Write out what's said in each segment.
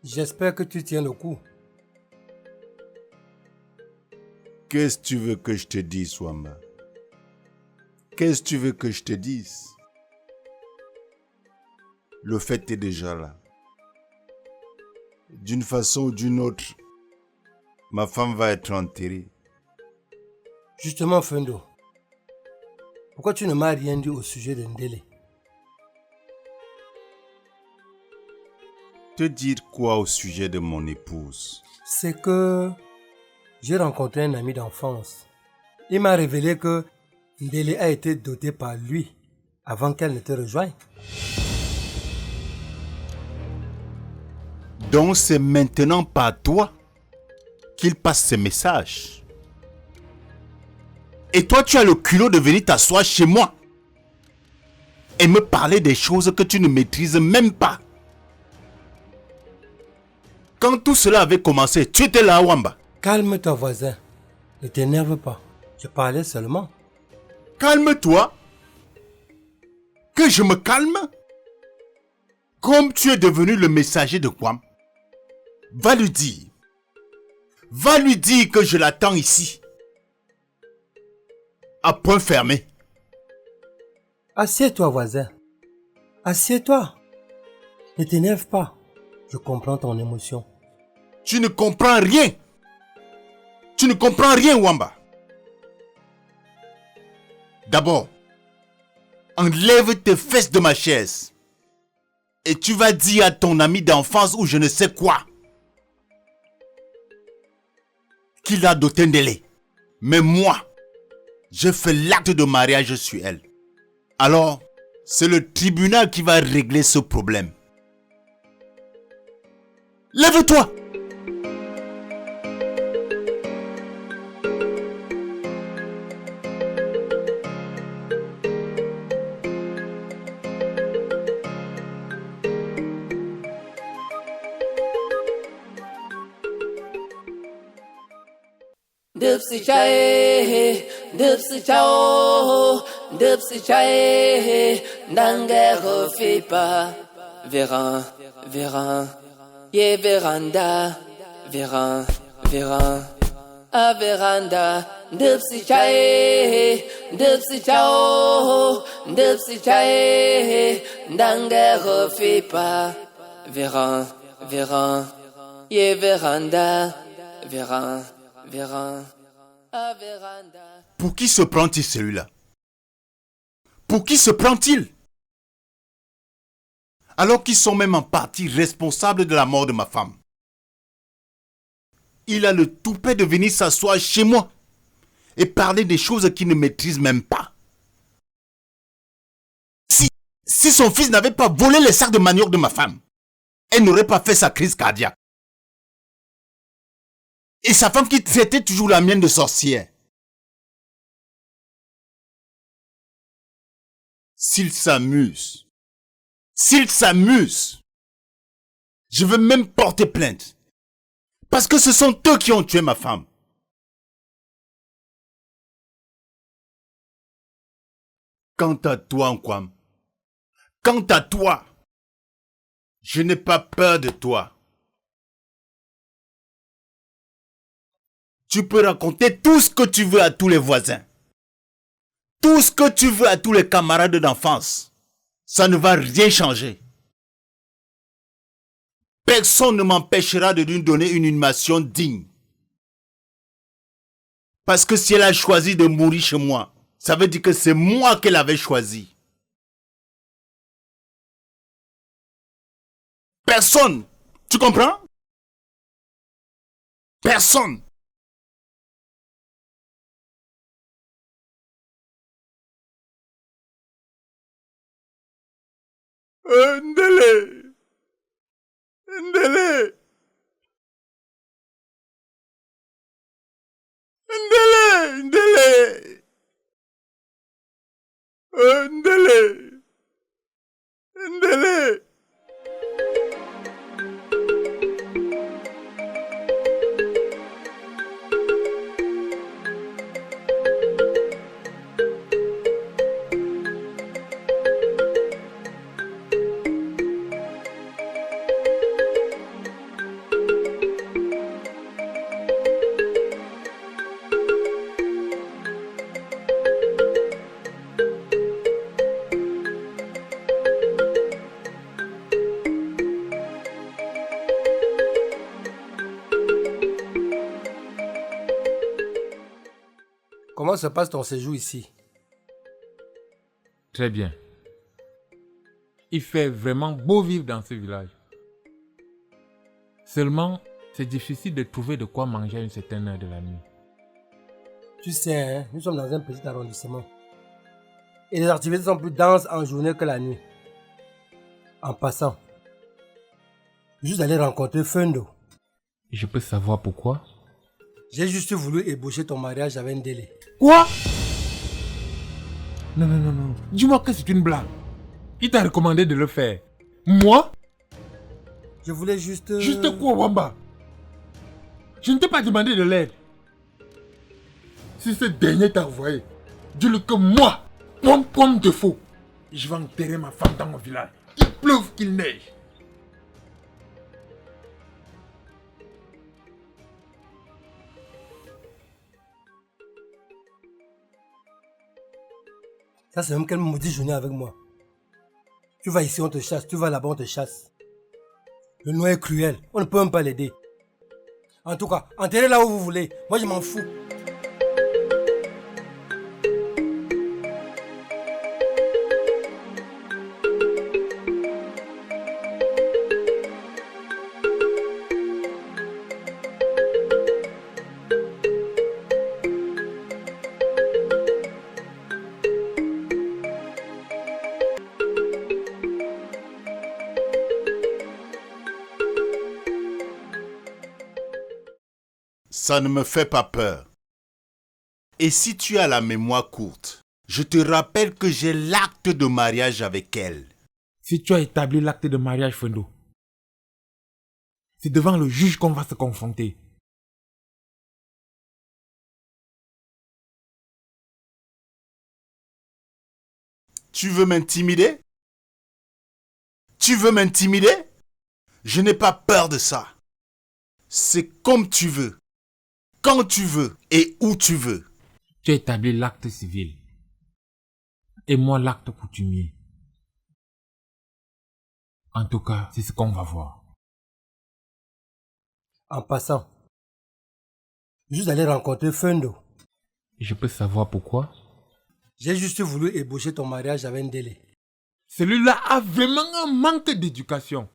J'espère que tu tiens le coup. Qu'est-ce que tu veux que je te dise, Wamba? Qu'est-ce que tu veux que je te dise? Le fait est déjà là. D'une façon ou d'une autre, ma femme va être enterrée. Justement, Fendo, pourquoi tu ne m'as rien dit au sujet de Ndele? Te dire quoi au sujet de mon épouse? C'est que j'ai rencontré un ami d'enfance. Il m'a révélé que Ndele a été dotée par lui avant qu'elle ne te rejoigne. Donc c'est maintenant par toi qu'il passe ce message. Et toi, tu as le culot de venir t'asseoir chez moi et me parler des choses que tu ne maîtrises même pas. Quand tout cela avait commencé, tu étais là, Wamba. Calme-toi, voisin. Ne t'énerve pas. Je parlais seulement. Calme-toi. Que je me calme? Comme tu es devenu le messager de Kwam, va lui dire. Va lui dire que je l'attends ici. À point fermé. Assieds-toi, voisin. Assieds-toi. Ne t'énerve pas. Je comprends ton émotion. Tu ne comprends rien. Tu ne comprends rien, Wamba. D'abord, enlève tes fesses de ma chaise. Et tu vas dire à ton ami d'enfance ou je ne sais quoi qu'il a doté Ndele. Mais moi, je fais l'acte de mariage sur elle. Alors, c'est le tribunal qui va régler ce problème. Lève-toi! Dipsy chae, dipsy chao, dipsy chae, nange refait pas. Véran, véran, ye véranda, véran, véran, a veranda, dipsy chae, dipsy chao, dipsy chae, dangue refait pas. Véran, véran, ye veranda, véran, véran, a veranda. Pour qui se prend-il celui-là? Pour qui se prend-il? Alors qu'ils sont même en partie responsables de la mort de ma femme. Il a le toupet de venir s'asseoir chez moi et parler des choses qu'il ne maîtrise même pas. Si son fils n'avait pas volé les sacs de manioc de ma femme, elle n'aurait pas fait sa crise cardiaque. Et sa femme qui traitait toujours la mienne de sorcière. S'il s'amuse, je veux même porter plainte. Parce que ce sont eux qui ont tué ma femme. Quant à toi, Nkwam, quant à toi, je n'ai pas peur de toi. Tu peux raconter tout ce que tu veux à tous les voisins. Tout ce que tu veux à tous les camarades d'enfance. Ça ne va rien changer. Personne ne m'empêchera de lui donner une inhumation digne. Parce que si elle a choisi de mourir chez moi, ça veut dire que c'est moi qu'elle avait choisi. Personne. Tu comprends? Personne. Ndele. Ndele. Ndele. Ndele. Ndele. Ndele. Comment se passe ton séjour ici? Très bien. Il fait vraiment beau vivre dans ce village. Seulement, c'est difficile de trouver de quoi manger à une certaine heure de la nuit. Tu sais, hein, nous sommes dans un petit arrondissement. Et les activités sont plus denses en journée que la nuit. En passant, juste aller rencontrer Fundo. Je peux savoir pourquoi? J'ai juste voulu ébaucher ton mariage avec Ndele. Quoi? Non, non, non, non. Dis-moi que c'est une blague. Qui t'a recommandé de le faire? Moi? Je voulais juste... Juste quoi, Wamba? Je ne t'ai pas demandé de l'aide. Si ce dernier t'a envoyé, dis-le que moi, comme de faux, je vais enterrer ma femme dans mon village. Qu'il pleuve, qu'il neige. Ça, c'est même quelle maudite journée avec moi. Tu vas ici, on te chasse. Tu vas là-bas, on te chasse. Le noir est cruel. On ne peut même pas l'aider. En tout cas, enterrez là où vous voulez. Moi, je m'en fous. Ça ne me fait pas peur. Et si tu as la mémoire courte, je te rappelle que j'ai l'acte de mariage avec elle. Si tu as établi l'acte de mariage, Fundo, c'est devant le juge qu'on va se confronter. Tu veux m'intimider? Tu veux m'intimider? Je n'ai pas peur de ça. C'est comme tu veux. quand tu veux et où tu veux. Tu as établi l'acte civil. Et moi l'acte coutumier. En tout cas, c'est ce qu'on va voir. En passant, juste aller rencontrer Fundo. Je peux savoir pourquoi? J'ai juste voulu ébaucher ton mariage avec Ndele. Celui-là a vraiment un manque d'éducation.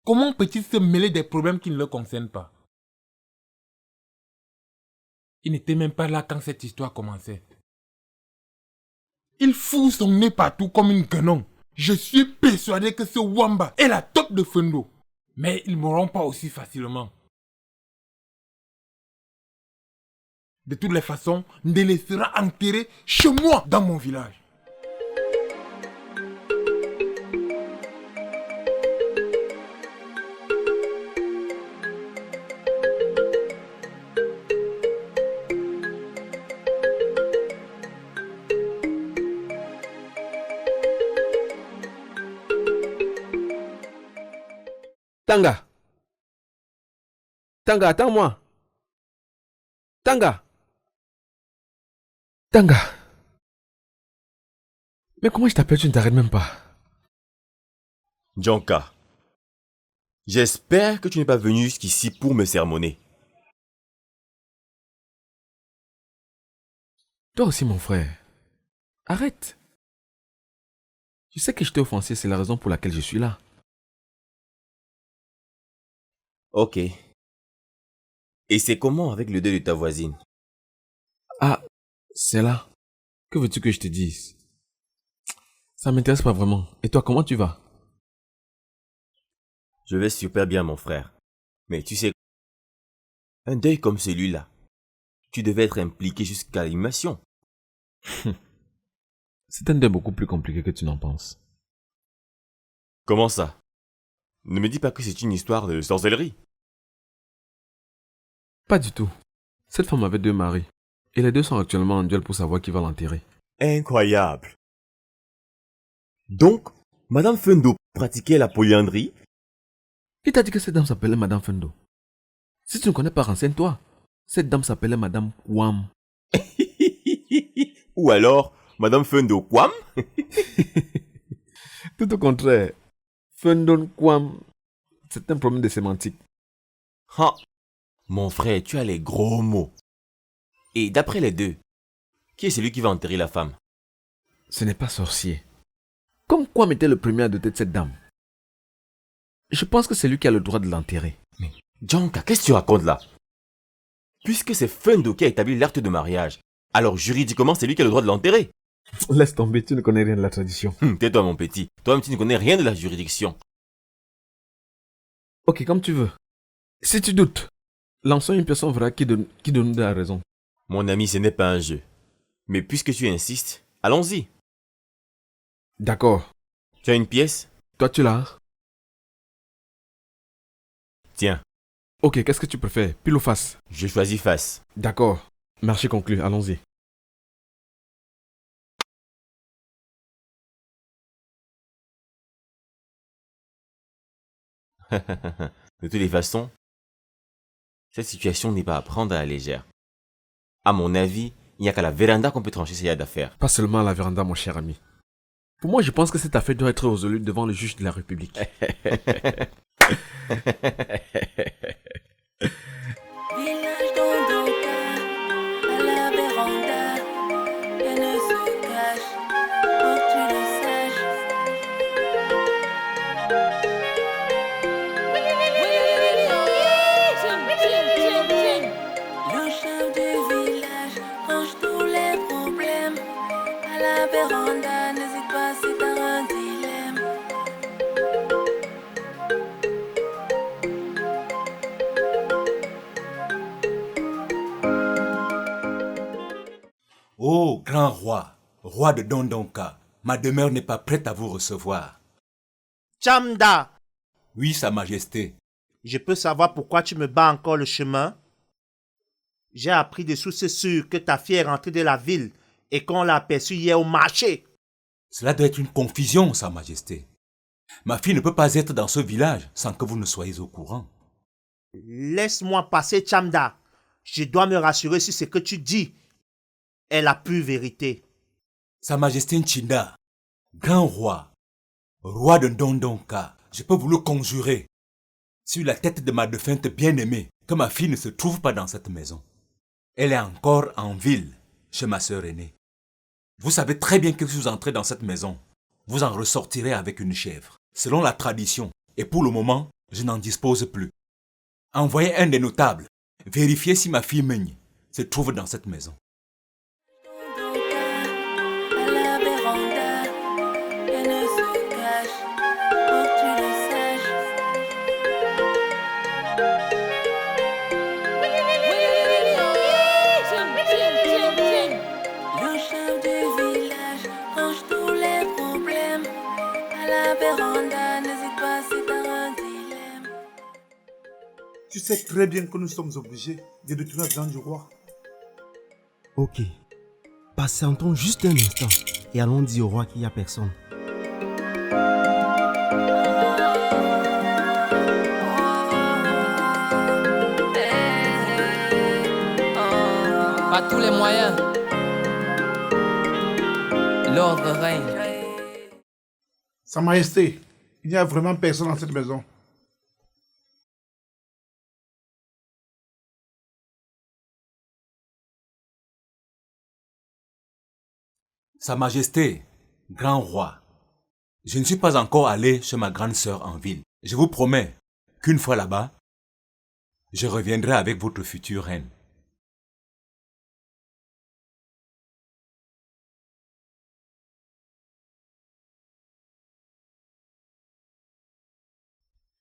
Comment peut-il se mêler des problèmes qui ne le concernent pas? Il n'était même pas là quand cette histoire commençait. Il fout son nez partout comme une guenon. Je suis persuadé que ce Wamba est la top de Fundo. Mais ils ne mourront pas aussi facilement. De toutes les façons, Ndele sera enterré chez moi dans mon village. Tanga. Tanga, attends-moi. Tanga. Tanga. Mais comment je t'appelle, tu ne t'arrêtes même pas. Djanka, j'espère que tu n'es pas venu jusqu'ici pour me sermonner. Toi aussi, mon frère. Arrête. Tu sais que je t'ai offensé, c'est la raison pour laquelle je suis là. Ok. Et c'est comment avec le deuil de ta voisine? Ah, c'est là. Que veux-tu que je te dise? Ça m'intéresse pas vraiment. Et toi, comment tu vas? Je vais super bien, mon frère. Mais tu sais, un deuil comme celui-là, tu devais être impliqué jusqu'à l'inhumation. C'est un deuil beaucoup plus compliqué que tu n'en penses. Comment ça? Ne me dis pas que c'est une histoire de sorcellerie. Pas du tout. Cette femme avait 2 maris. Et les 2 sont actuellement en duel pour savoir qui va l'enterrer. Incroyable. Donc, Madame Fundo pratiquait la polyandrie? Qui t'a dit que cette dame s'appelait Madame Fundo? Si tu ne connais pas, renseigne-toi. Cette dame s'appelait Madame Wam. Ou alors, Madame Fundo Kwam? Tout au contraire. Fundon Kwam, c'est un problème de sémantique. Ha! Mon frère, tu as les gros mots. Et d'après les deux, qui est celui qui va enterrer la femme? Ce n'est pas sorcier. Comme Kwam était le premier à doter de cette dame. Je pense que c'est lui qui a le droit de l'enterrer. Mais, Djanka, qu'est-ce que tu racontes là? Puisque c'est Fundo qui a établi l'acte de mariage, alors juridiquement, c'est lui qui a le droit de l'enterrer. Laisse tomber, tu ne connais rien de la tradition. Tais-toi, mon petit. Toi-même, tu ne connais rien de la juridiction. Ok, comme tu veux. Si tu doutes, lançons une pièce, on verra qui donne de la raison. Mon ami, ce n'est pas un jeu. Mais puisque tu insistes, allons-y. D'accord. Tu as une pièce? Toi, tu l'as? Tiens, Ok, qu'est-ce que tu préfères? Pile ou face? je choisis face. D'accord. Marché conclu, allons-y. De toutes les façons, cette situation n'est pas à prendre à la légère. À mon avis, il n'y a qu'à la véranda qu'on peut trancher ces d'affaires. Pas seulement à la véranda, mon cher ami. Pour moi, je pense que cette affaire doit être résolue devant le juge de la République. Village d'Ondoka, à la véranda, rien ne se cache, pour que tu le saches. Le chef du village range tous les problèmes. À la véranda, n'hésite pas si t'as un dilemme. Ô grand roi, roi de Dondonka, ma demeure n'est pas prête à vous recevoir. Chamda, Oui, Sa Majesté. je peux savoir pourquoi tu me bats encore le chemin? J'ai appris de sources sûres que ta fille est rentrée de la ville et qu'on l'a aperçue hier au marché. Cela doit être une confusion, Sa Majesté. Ma fille ne peut pas être dans ce village sans que vous ne soyez au courant. Laisse-moi passer, Chamda. Je dois me rassurer si ce que tu dis est la pure vérité. Sa Majesté Nchinda, grand roi, roi de Ndondonka, je peux vous le conjurer sur la tête de ma défunte bien-aimée que ma fille ne se trouve pas dans cette maison. Elle est encore en ville chez ma sœur aînée. Vous savez très bien que si vous entrez dans cette maison, vous en ressortirez avec une chèvre, selon la tradition. Et pour le moment, je n'en dispose plus. Envoyez un des notables, vérifiez si ma fille Meigne se trouve dans cette maison. À la véranda, elle ne se cache, pour que tu le saches. Le chef du village range tous les problèmes. À la véranda, n'hésite pas si t'as un dilemme. Tu sais très bien que nous sommes obligés de détourner l'argent du roi. Ok. Patientons juste un instant et allons dire au roi qu'il n'y a personne. Par tous les moyens, l'ordre règne. Sa Majesté, il n'y a vraiment personne dans cette maison. Sa Majesté, grand roi, je ne suis pas encore allé chez ma grande sœur en ville. Je vous promets qu'une fois là-bas, je reviendrai avec votre future reine.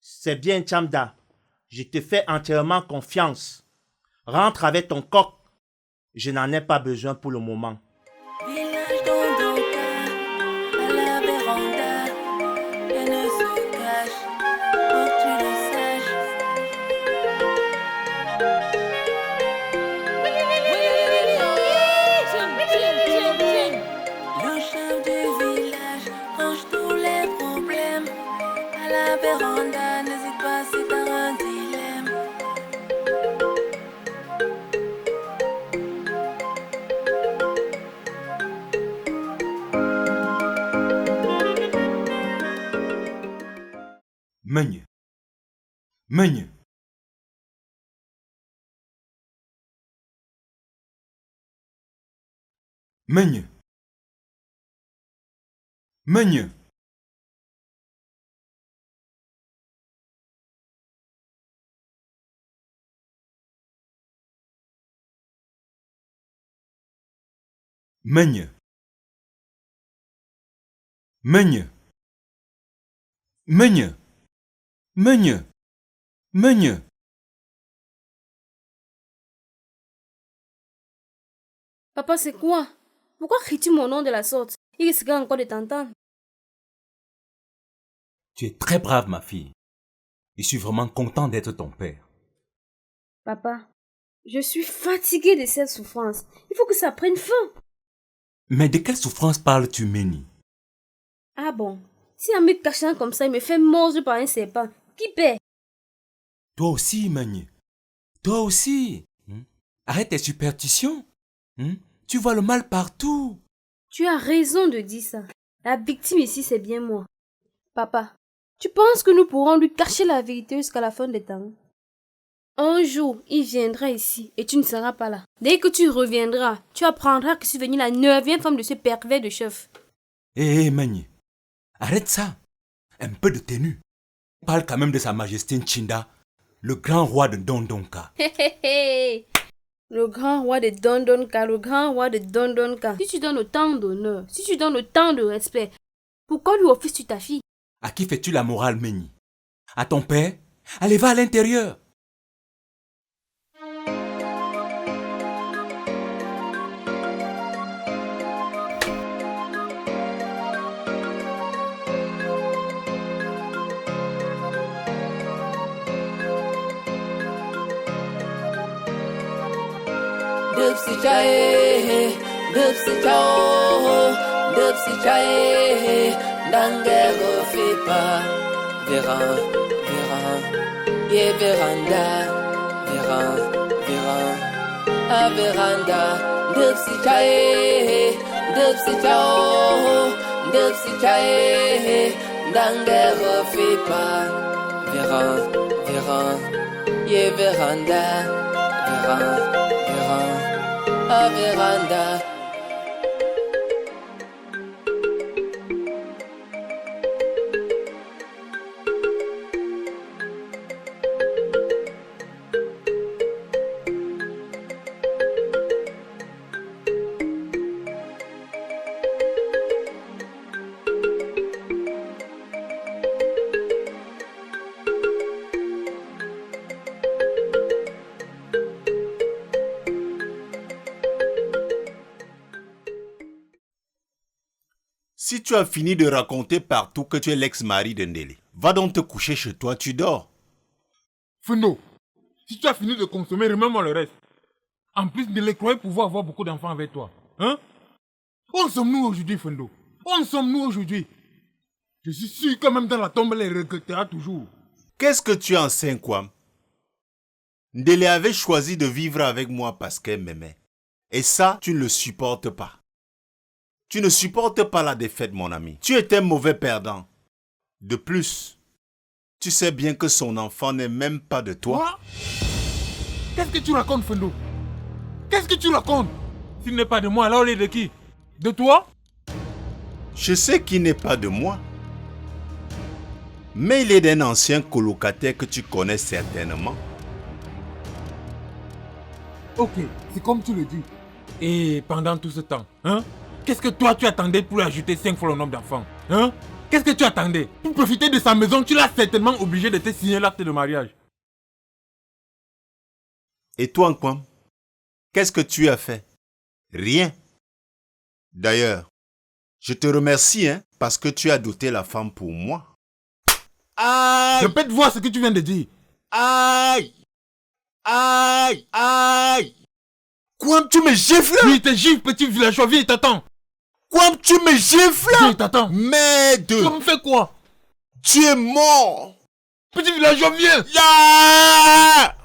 C'est bien, Chamda. Je te fais entièrement confiance. Rentre avec ton coq. Je n'en ai pas besoin pour le moment. Village Ndondonka, à la véranda, elle ne se cache, pour que tu le saches. Le chef du village range tous les problèmes. À la véranda, n'hésite pas si t'as un dilemme. Meigne. Meigne. Meigne. Meigne. Meigne. Meigne. Meigne. Meigne. Meigne. Papa, c'est quoi? Pourquoi cries-tu mon nom de la sorte? Il risquera encore de t'entendre. Tu es très brave, ma fille. Je suis vraiment content d'être ton père. Papa, je suis fatiguée de cette souffrance. Il faut que ça prenne fin. Mais de quelle souffrance parles-tu, Méni? Ah bon? Si un mec cachant comme ça, il me fait mordre par un serpent, qui paie? Toi aussi, Meigne. Toi aussi. Arrête tes superstitions. Tu vois le mal partout. Tu as raison de dire ça. La victime ici, c'est bien moi. Papa, tu penses que nous pourrons lui cacher la vérité jusqu'à la fin des temps? Un jour, il viendra ici et tu ne seras pas là. Dès que tu reviendras, tu apprendras que je suis venue la 9e femme de ce pervers de chef. Hé, Meigne. Arrête ça. Un peu de tenue. Parle quand même de Sa Majesté Nchinda, le grand roi de Ndondonka. Le grand roi de Ndondonka, le grand roi de Ndondonka. Si tu donnes autant d'honneur, si tu donnes autant de respect, pourquoi lui offres-tu ta fille? À qui fais-tu la morale, Meigne? À ton père? Allez, va à l'intérieur. Dupsi chae, dupsi chao, dupsi chae, dangue refait pas. Véran, ye véranda, véran, A veranda, dipsy chae, dipsy chao, dipsy chae, dangue refait pas. Véran, yeah véranda, Véran, a véranda. Si tu as fini de raconter partout que tu es l'ex-mari de Ndélé, va donc te coucher chez toi, tu dors. Fendo, si tu as fini de consommer, remets-moi le reste. En plus, Ndélé croyait pouvoir avoir beaucoup d'enfants avec toi. Hein? Où en sommes-nous aujourd'hui, Fendo? Où en sommes-nous aujourd'hui? Je suis sûr que même dans la tombe, elle les regrettera toujours. Qu'est-ce que tu en sais, Kwam? Ndélé avait choisi de vivre avec moi parce qu'elle m'aimait. Et ça, tu ne le supportes pas. Tu ne supportes pas la défaite, mon ami. Tu étais mauvais perdant. De plus, tu sais bien que son enfant n'est même pas de toi. Quoi? Qu'est-ce que tu racontes, Fendo? Qu'est-ce que tu racontes? S'il n'est pas de moi, alors il est de qui? De toi? Je sais qu'il n'est pas de moi. Mais il est d'un ancien colocataire que tu connais certainement. Ok, c'est comme tu le dis. Et pendant tout ce temps, hein? Qu'est-ce que toi tu attendais pour lui ajouter 5 fois le nombre d'enfants? Hein? Qu'est-ce que tu attendais? Pour profiter de sa maison, tu l'as certainement obligé de te signer l'acte de mariage. Et toi, Nkwam? Qu'est-ce que tu as fait? Rien. D'ailleurs, je te remercie parce que tu as doté la femme pour moi. Aïe! Répète voir ce que tu viens de dire. Aïe! Aïe! Aïe! Kwam, tu me gifles? Oui, t'es gifle, petit villageois, viens, il t'attend. Kwam, tu me gifles? Viens, il t'attend. Merde! Tu me fais quoi? Tu es mort! Petit villageois, viens! Ya!